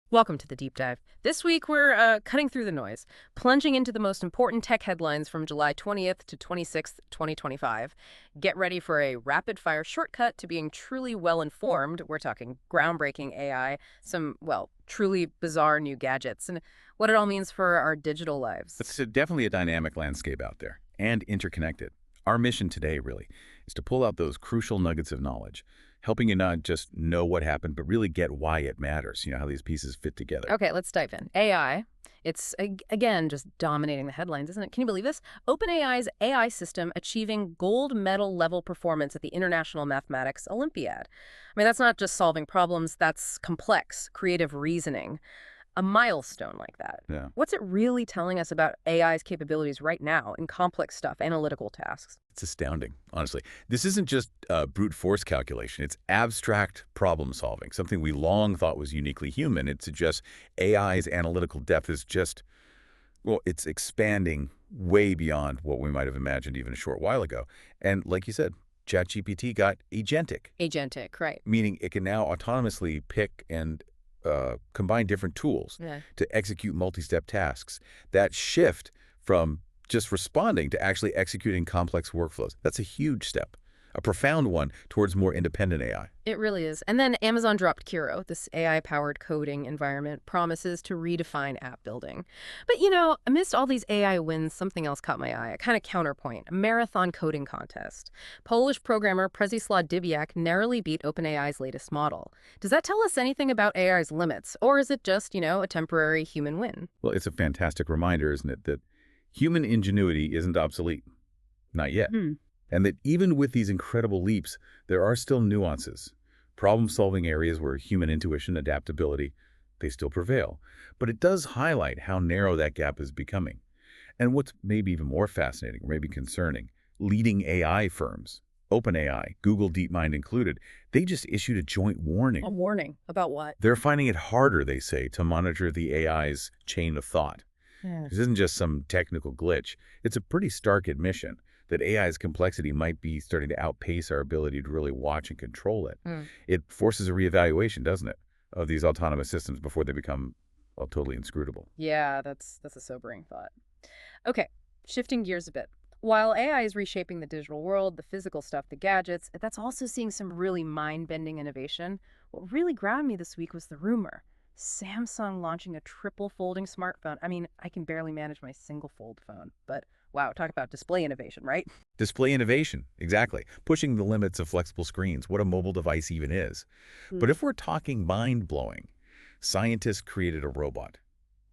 Welcome to the deep dive. This week, we're cutting through the noise, plunging into the most important tech headlines from July 20th to 26th, 2025. Get ready for a rapid fire shortcut to being truly well informed. We're talking groundbreaking AI, some, well, truly bizarre new gadgets, and what it all means for our digital lives. It's definitely a dynamic landscape out there and interconnected. Our mission today, really, is to pull out those crucial nuggets of knowledge, helping you not just know what happened, but really get why it matters, how these pieces fit together. Okay, let's dive in. AI. It's, again, just dominating the headlines, isn't it? Can you believe this? OpenAI's AI system achieving gold medal level performance at the International Mathematics Olympiad. I mean, that's not just solving problems, that's complex, creative reasoning. A milestone like that. Yeah. What's it really telling us about AI's capabilities right now in complex stuff, analytical tasks? It's astounding, honestly. This isn't just brute force calculation. It's abstract problem solving, something we long thought was uniquely human. It suggests AI's analytical depth is just, well, it's expanding way beyond what we might have imagined even a short while ago. And like you said, ChatGPT got agentic. Agentic, right. Meaning it can now autonomously pick and combine different tools to execute multi-step tasks. That shift from just responding to actually executing complex workflows, that's a huge step, a profound one towards more independent AI. It really is. And then Amazon dropped Kiro, this AI-powered coding environment, promises to redefine app building. But, amidst all these AI wins, something else caught my eye, a kind of counterpoint, a marathon coding contest. Polish programmer Przemysław Dybiak narrowly beat OpenAI's latest model. Does that tell us anything about AI's limits, or is it just, a temporary human win? Well, it's a fantastic reminder, isn't it, that human ingenuity isn't obsolete. Not yet. And that even with these incredible leaps, there are still nuances, problem-solving areas where human intuition, adaptability, they still prevail. But it does highlight how narrow that gap is becoming. And what's maybe even more fascinating, or maybe concerning, leading AI firms, OpenAI, Google DeepMind included, they just issued a joint warning. A warning? About what? They're finding it harder, they say, to monitor the AI's chain of thought. This isn't just some technical glitch. It's a pretty stark admission that AI's complexity might be starting to outpace our ability to really watch and control it. It forces a reevaluation, doesn't it, of these autonomous systems before they become, well, totally inscrutable. Yeah, that's a sobering thought. Okay, shifting gears a bit. While AI is reshaping the digital world, the physical stuff, the gadgets, that's also seeing some really mind-bending innovation. What really grabbed me this week was the rumor. Samsung launching a triple folding smartphone. I mean, I can barely manage my single fold phone, but wow, talk about display innovation, right? Display innovation, exactly. Pushing the limits of flexible screens, what a mobile device even is. But if we're talking mind-blowing, scientists created a robot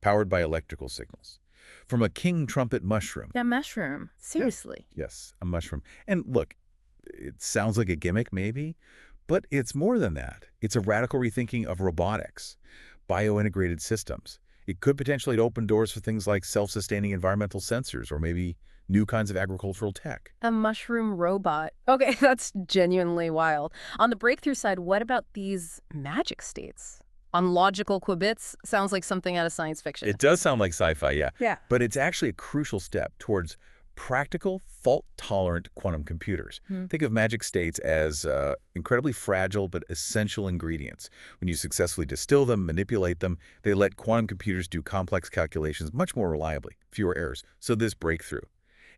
powered by electrical signals from a king trumpet mushroom. Yeah, mushroom. Seriously. Yes, a mushroom. And look, it sounds like a gimmick maybe, but it's more than that. It's a radical rethinking of robotics, bio-integrated systems. It could potentially open doors for things like self-sustaining environmental sensors or maybe new kinds of agricultural tech. A mushroom robot. Okay, that's genuinely wild. On the breakthrough side, what about these magic states? On logical qubits, sounds like something out of science fiction. It does sound like sci-fi, yeah. Yeah. But it's actually a crucial step towards practical, fault-tolerant quantum computers. Think of magic states as incredibly fragile but essential ingredients. When you successfully distill them, manipulate them, they let quantum computers do complex calculations much more reliably, fewer errors. So this breakthrough,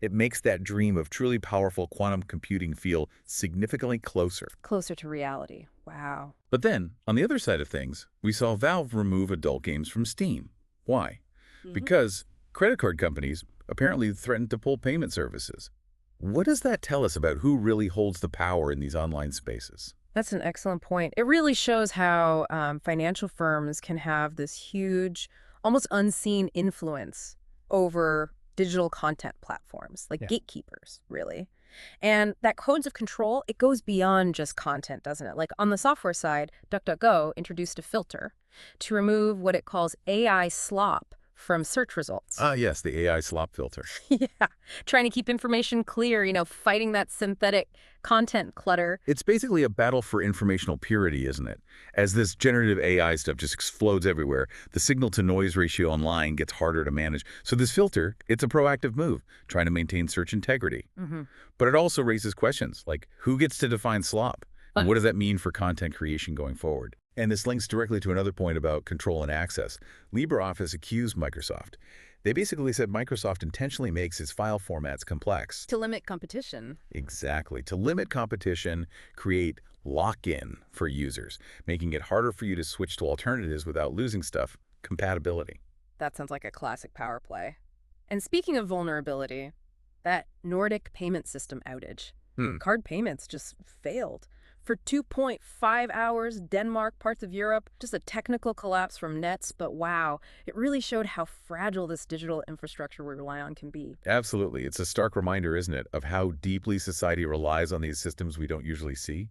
it makes that dream of truly powerful quantum computing feel significantly closer. Closer to reality. Wow. But then, on the other side of things, we saw Valve remove adult games from Steam. Why? Because credit card companies apparently threatened to pull payment services. What does that tell us about who really holds the power in these online spaces? That's an excellent point. It really shows how financial firms can have this huge, almost unseen influence over digital content platforms, like gatekeepers, really. And that codes of control, it goes beyond just content, doesn't it? Like on the software side, DuckDuckGo introduced a filter to remove what it calls AI slop from search results. Yes, the AI Slop filter. Yeah, trying to keep information clear, fighting that synthetic content clutter. It's basically a battle for informational purity, isn't it? As this generative AI stuff just explodes everywhere, the signal-to-noise ratio online gets harder to manage. So this filter, it's a proactive move, trying to maintain search integrity. But it also raises questions like, who gets to define slop? And what does that mean for content creation going forward? And this links directly to another point about control and access. LibreOffice accused Microsoft. They basically said Microsoft intentionally makes its file formats complex. To limit competition. Exactly. To limit competition, create lock-in for users, making it harder for you to switch to alternatives without losing stuff. Compatibility. That sounds like a classic power play. And speaking of vulnerability, that Nordic payment system outage. Card payments just failed. For 2.5 hours, Denmark, parts of Europe, just a technical collapse from nets, but wow, it really showed how fragile this digital infrastructure we rely on can be. Absolutely. It's a stark reminder, isn't it, of how deeply society relies on these systems we don't usually see,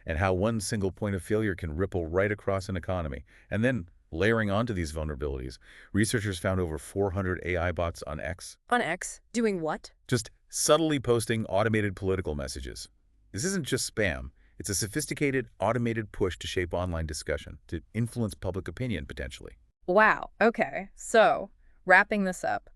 and how one single point of failure can ripple right across an economy. And then, layering onto these vulnerabilities, researchers found over 400 AI bots on X. On X? Doing what? Just subtly posting automated political messages. This isn't just spam. It's a sophisticated, automated push to shape online discussion, to influence public opinion, potentially. Wow. Okay. So, wrapping this up,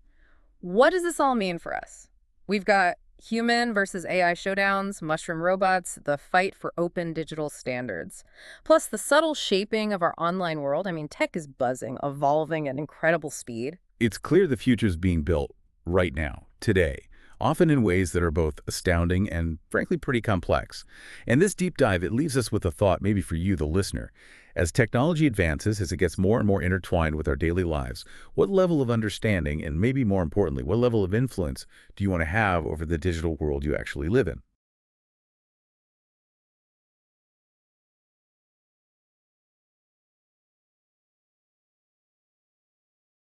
what does this all mean for us? We've got human versus AI showdowns, mushroom robots, the fight for open digital standards, plus the subtle shaping of our online world. I mean, tech is buzzing, evolving at incredible speed. It's clear the future's being built right now, today, often in ways that are both astounding and, frankly, pretty complex. And this deep dive, it leaves us with a thought, maybe for you, the listener. As technology advances, as it gets more and more intertwined with our daily lives, what level of understanding, and maybe more importantly, what level of influence do you want to have over the digital world you actually live in?